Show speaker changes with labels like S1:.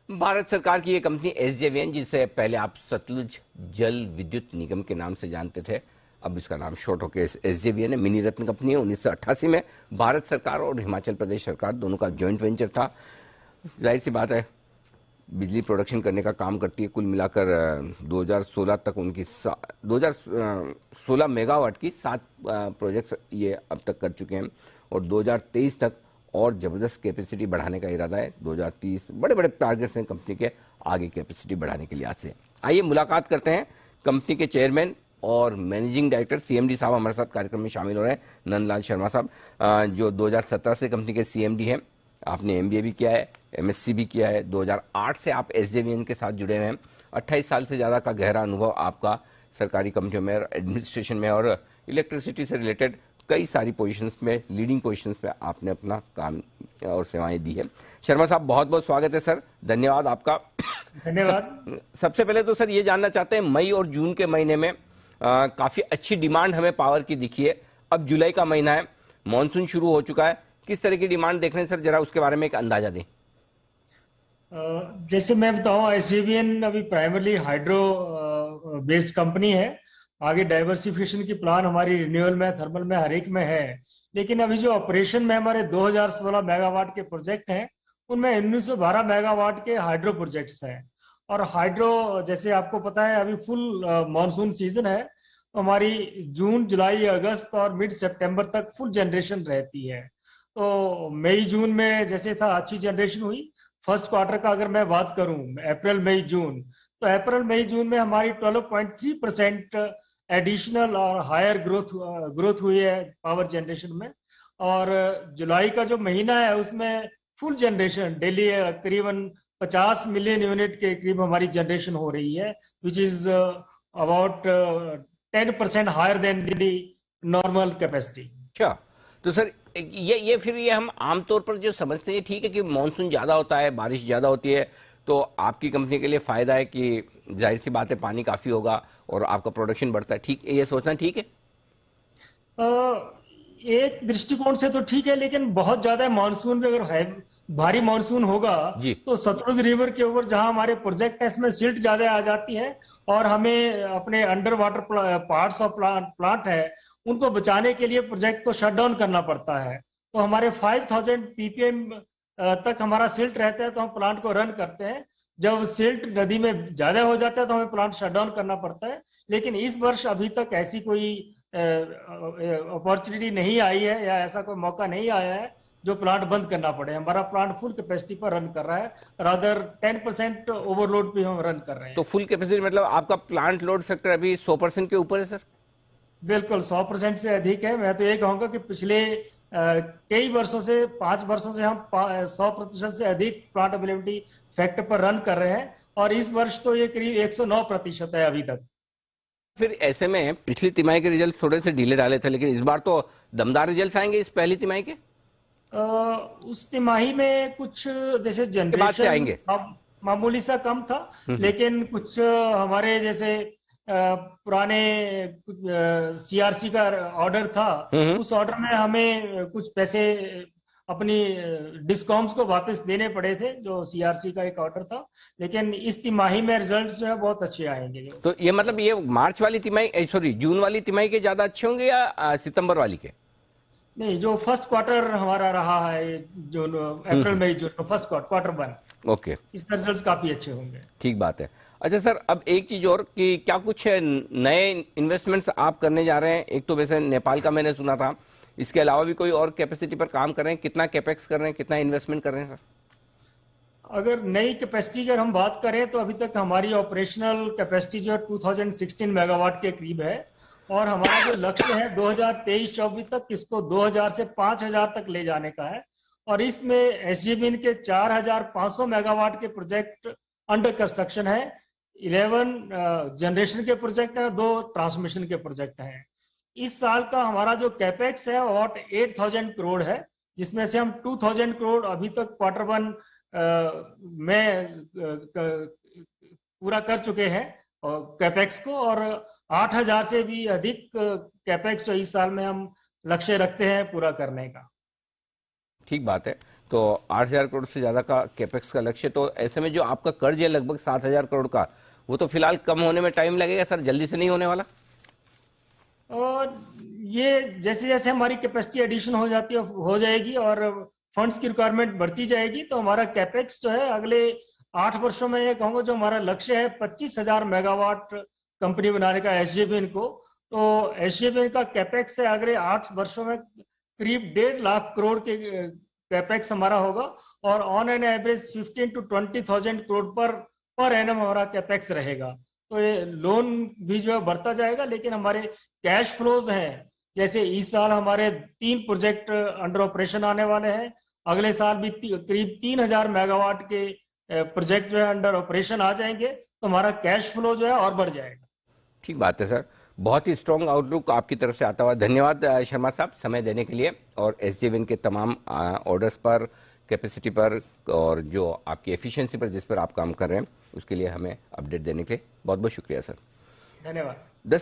S1: भारत सरकार की ये कंपनी एसजेवीएन, जिसे पहले आप सतलुज जल विद्युत निगम के नाम से जानते थे, अब इसका नाम शॉर्ट होकर एसजेवीएन है। मिनी रत्न कंपनी है। 1988 में भारत सरकार और हिमाचल प्रदेश सरकार दोनों का जॉइंट वेंचर था। जाहिर सी बात है, बिजली प्रोडक्शन करने का काम करती है। कुल मिलाकर 2016 तक उनकी 2016 मेगावाट की 7 प्रोजेक्ट्स ये अब तक कर चुके हैं और 2023 तक और जबरदस्त कैपेसिटी बढ़ाने का इरादा है। 2030 बड़े बड़े टारगेट्स हैं कंपनी के आगे कैपेसिटी बढ़ाने के लिहाज से। आइए मुलाकात करते हैं कंपनी के चेयरमैन और मैनेजिंग डायरेक्टर सीएमडी साहब हमारे साथ कार्यक्रम में शामिल हो रहे हैं, नंदलाल शर्मा साहब, जो 2017 से कंपनी के सीएमडी हैं। आपने एमबीए भी किया है, एमएससी भी किया है। 2008 से आप एसजेवीएन के साथ जुड़े हुए हैं। 28 साल से ज्यादा का गहरा अनुभव आपका सरकारी कंपनियों में और एडमिनिस्ट्रेशन में और इलेक्ट्रिसिटी से रिलेटेड कई सारी पोजीशंस में, लीडिंग पोजीशंस में आपने अपना काम और सेवाएं दी है। शर्मा साहब, बहुत बहुत स्वागत है सर, धन्यवाद आपका।
S2: धन्यवाद।
S1: सबसे पहले तो सर ये जानना चाहते हैं, मई और जून के महीने में काफी अच्छी डिमांड हमें पावर की दिखी है। अब जुलाई का महीना है, मानसून शुरू हो चुका है, किस तरह की डिमांड देख रहे हैं सर, जरा उसके बारे में एक अंदाजा दें।
S2: जैसे मैं बताऊं, एसजेवीएन अभी प्राइमरली हाइड्रो बेस्ड कंपनी है। आगे डाइवर्सिफिकेशन की प्लान हमारी रिन्यूएबल में, थर्मल में, हर एक में है। लेकिन अभी जो ऑपरेशन में हमारे 2016 मेगावाट के प्रोजेक्ट हैं, उनमें 1912 मेगावाट के हाइड्रो प्रोजेक्ट्स हैं। और हाइड्रो, जैसे आपको पता है, अभी फुल मानसून सीजन है, तो हमारी जून, जुलाई, अगस्त और मिड सितंबर तक फुल जनरेशन रहती है। तो मई जून में जैसे था, अच्छी जनरेशन हुई। फर्स्ट क्वार्टर का अगर मैं बात करूं, अप्रैल मई जून, तो अप्रैल मई जून में हमारी 12.3% एडिशनल और हायर ग्रोथ हुई है पावर जनरेशन में। और जुलाई का जो महीना है उसमें फुल जनरेशन डेली करीबन 50 मिलियन यूनिट के करीब हमारी जनरेशन हो रही है, which is about 10% higher than the normal capacity.
S1: अच्छा, तो सर ये हम आमतौर पर जो समझते हैं, ठीक है कि मानसून ज्यादा होता है, बारिश ज्यादा होती है, तो आपकी कंपनी के लिए फायदा है कि जाहिर सी बात है पानी काफी होगा और आपका प्रोडक्शन बढ़ता है, ठीक है, ये सोचना ठीक है?
S2: एक दृष्टिकोण से तो ठीक है, लेकिन बहुत ज्यादा मानसून में अगर है, भारी मानसून होगा,
S1: जी।
S2: तो सतलुज रिवर के ऊपर जहां हमारे प्रोजेक्ट है, इसमें सिल्ट ज्यादा आ जाती है और हमें अपने under water parts of plant है, उनको बचाने के लिए प्रोजेक्ट को शट डाउन करना पड़ता है। तो हमारे 5000 पीपीएम तक हमारा सिल्ट रहता है, तो हम प्लांट को रन करते हैं। जब सिल्ट नदी में ज्यादा हो जाता है तो हमें प्लांट शट डाउन करना पड़ता है। लेकिन इस वर्ष अभी तक ऐसी कोई अपॉर्चुनिटी नहीं आई है या ऐसा कोई मौका नहीं आया है जो प्लांट बंद करना पड़े। हमारा प्लांट फुल कैपेसिटी पर रन कर रहा है, रादर 10% ओवरलोड पे हम रन कर रहे हैं।
S1: तो फुल कैपेसिटी मतलब आपका प्लांट लोड फैक्टर अभी 100% के ऊपर है सर?
S2: बिल्कुल 100% से अधिक है। मैं तो ये कहूंगा कि पिछले कई वर्षों से, 5 वर्षों से हम 100% से अधिक प्लांट अवेलेबिलिटी फैक्टर पर रन कर रहे हैं और इस वर्ष तो ये करीब 109% है अभी तक।
S1: फिर ऐसे में पिछली तिमाही के रिजल्ट थोड़े से ढीले डाले थे, लेकिन इस बार तो दमदार रिजल्ट आएंगे इस पहली तिमाही के।
S2: उस तिमाही में कुछ जैसे जनरेशन मामूली सा कम था, लेकिन कुछ हमारे जैसे पुराने सीआरसी का ऑर्डर था, उस ऑर्डर में हमें कुछ पैसे अपनी डिस्कॉम्स को वापस देने पड़े थे, जो सीआरसी का एक ऑर्डर था। लेकिन इस तिमाही में रिजल्ट्स जो है बहुत अच्छे आएंगे।
S1: तो ये मतलब ये मार्च वाली तिमाही, सॉरी जून वाली तिमाही के ज्यादा अच्छे होंगे या सितंबर वाली के?
S2: नहीं, जो फर्स्ट क्वार्टर हमारा रहा है, जो अप्रैल मई जून, फर्स्ट क्वार्टर 1,
S1: ओके,
S2: इसका रिजल्ट्स काफी अच्छे होंगे।
S1: ठीक बात है। अच्छा सर, अब एक चीज और कि क्या कुछ नए इन्वेस्टमेंट्स आप करने जा रहे हैं? एक तो वैसे नेपाल का मैंने सुना था, इसके अलावा भी कोई और कैपेसिटी पर काम कर रहे हैं? कितना कैपेक्स कर रहे हैं, कितना इन्वेस्टमेंट कर रहे हैं सर?
S2: अगर नई कैपेसिटी की हम बात करें तो अभी तक हमारी ऑपरेशनल कैपेसिटी जो है 2016 मेगावाट के करीब है और हमारा जो लक्ष्य है 2023-24 तक इसको 2000 से 5000 तक ले जाने का है। और इसमें एसजेवीएन के 4500 मेगावाट के प्रोजेक्ट अंडर कंस्ट्रक्शन है, 11 जनरेशन के प्रोजेक्ट है, 2 ट्रांसमिशन के प्रोजेक्ट हैं। इस साल का हमारा जो कैपेक्स है अबाउट 8000 करोड़ है, जिसमें से हम 2000 करोड़ अभी तक क्वार्टर 1 में पूरा कर चुके हैं कैपेक्स को, और 8000 से भी अधिक कैपेक्स जो इस साल में हम लक्ष्य रखते हैं पूरा करने का।
S1: ठीक बात है। तो 8,000 करोड़ से ज्यादा का कैपेक्स का लक्ष्य। तो ऐसे में जो आपका कर्ज है लगभग 7,000 करोड़ का, वो तो फिलहाल कम होने में टाइम लगेगा सर, जल्दी से नहीं होने वाला।
S2: और ये जैसे जैसे हमारी कैपेसिटी एडिशन हो जाएगी और फंड्स की रिक्वायरमेंट बढ़ती जाएगी, तो हमारा कैपेक्स जो है अगले 8 वर्षों में, ये कहूँगा जो हमारा लक्ष्य है 25,000 मेगावाट कंपनी बनाने का एसजेवीएन को, तो एसजेवीएन का कैपेक्स है अगले 8 वर्षों में करीब 1.5 लाख करोड़ के कैपेक्स हमारा होगा। और on an average 15 to 20,000 crore per annum हमारा कैपेक्स रहेगा। तो ये लोन भी जो है बढ़ता जाएगा, लेकिन हमारे कैश फ्लोज हैं, जैसे इस साल हमारे 3 प्रोजेक्ट अंडर ऑपरेशन आने वाले हैं, अगले साल भी करीब 3,000 मेगावाट के प्रोजेक्ट जो है अंडर ऑपरेशन आ जाएंगे, तो हमारा कैश फ्लो जो है और बढ़ जाएगा।
S1: ठीक बात है सर, बहुत ही स्ट्रॉन्ग आउटलुक आपकी तरफ से आता हुआ। धन्यवाद शर्मा साहब समय देने के लिए, और एसजेवीएन के तमाम ऑर्डर्स पर, कैपेसिटी पर और जो आपकी एफिशिएंसी पर जिस पर आप काम कर रहे हैं उसके लिए हमें अपडेट देने के लिए बहुत बहुत शुक्रिया सर।
S2: धन्यवाद।